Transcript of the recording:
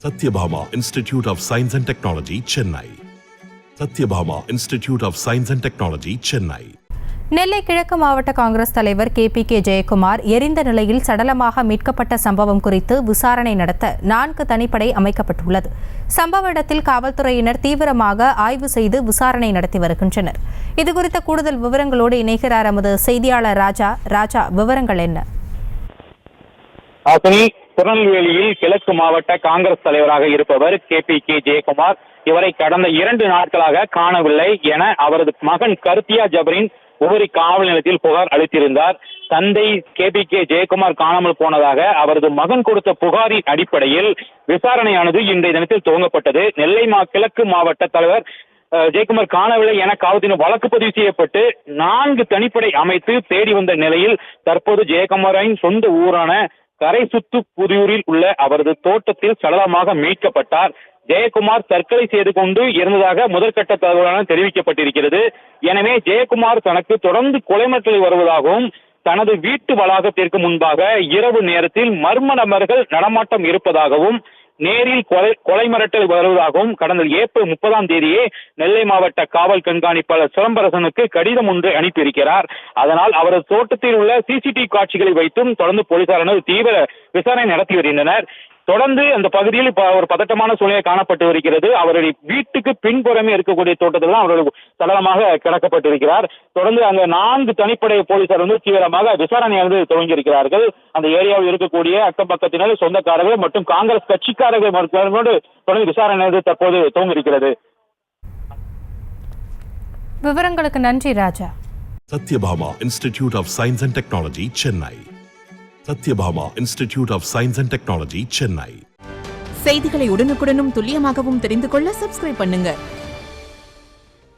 Satyabhama Institute of Science and Technology, Chennai. Satyabhama Institute of Science and Technology, Chennai. நெல்லை கிழக்கு மாவட்ட காங்கிரஸ் தலைவர் KPK Jayakumar எரிந்த நிலையில் சடலமாக மீட்கப்பட்ட சம்பவம் குறித்து விசாரணை நடத்த 4 தனிப்படை அமைக்கப்பட்டுள்ளது. சம்பவ இடத்தில் காவல்துறையினர் தீவிரமாக ஆய்வு செய்து விசாரணை நடத்தி வருகின்றனர். இதுகுறித்த கூடுதல் விவரங்களோடு இணைகிறார் எமது செய்தியாளர் ராஜா. விவரங்கள் என்ன? திருநெல்வேலியில் கிழக்கு மாவட்ட காங்கிரஸ் தலைவராக இருப்பவர் KPK ஜெயக்குமார். இவரை கடந்த 2 நாட்களாக காணவில்லை என அவரது மகன் கருத்தியா ஜபரின் உபரி காவல் நிலையத்தில் புகார் அளித்திருந்தார். தந்தை KPK ஜெயக்குமார் காணாமல் போனதாக அவரது மகன் கொடுத்த புகாரின் அடிப்படையில் விசாரணையானது இன்றைய தினத்தில் துவங்கப்பட்டது. நெல்லை கிழக்கு மாவட்ட தலைவர் ஜெயக்குமார் காணவில்லை என காவல்துறையினர் வழக்கு பதிவு செய்யப்பட்டு 4 தனிப்படை அமைத்து தேடி வந்த நிலையில் தற்போது ஜெயக்குமாரின் சொந்த ஊரான கரைசுத்து புதியூரில் உள்ள அவரது தோட்டத்தில் சடலமாக மீட்கப்பட்டார். ஜெயக்குமார் தற்கொலை செய்து கொண்டு இருந்ததாக முதற்கட்ட தகவலான தெரிவிக்கப்பட்டிருக்கிறது. எனவே ஜெயக்குமார் தனக்கு தொடர்ந்து கொலை மிரட்டல் வருவதாகவும் தனது வீட்டு வளாகத்திற்கு முன்பாக இரவு நேரத்தில் மர்ம நபர்கள் நடமாட்டம் இருப்பதாகவும் நேரில் கொலை மிரட்டல் வருவதாகவும் கடந்த ஏப்ரல் 30ஆம் தேதியே நெல்லை மாவட்ட காவல் கண்காணிப்பாளர் சிலம்பரசனுக்கு கடிதம் ஒன்று அனுப்பியிருக்கிறார். அதனால் அவரது தோட்டத்தில் உள்ள CCTV காட்சிகளை வைத்தும் தொடர்ந்து போலீசாரினர் தீவிர விசாரணை நடத்தி வருகின்றனர். தொடர்ந்து அந்த பகுதியில் ஒரு பதட்டமான சூழ்நிலை காணப்பட்டு வருகிறது. அவருடைய வீட்டுக்கு பின்புறமே இருக்கக்கூடிய தோட்டத்தில் தான் அவர்கள் சடலமாக கிடக்கப்பட்டிருக்கிறார். தொடர்ந்து அங்க 4 தனிப்படை போலீசார் தீவிரமாக விசாரணையானது துவங்கியிருக்கிறார்கள். அந்த ஏரியாவில் இருக்கக்கூடிய அக்கம் பக்கத்தினர், சொந்தக்காரர்கள் மற்றும் காங்கிரஸ் கட்சிக்காரர்கள் தொடர்ந்து விசாரணை தற்போது துவங்கியிருக்கிறது. விவரங்களுக்கு நன்றி ராஜா. Satyabhama Institute of Science and Technology, Chennai. Satyabhama Institute of Science and Technology, Chennai. செய்திகளை உடனுக்குடனும் துல்லியமாகவும் தெரிந்து கொள்ள சப்ஸ்கிரைப் பண்ணுங்க.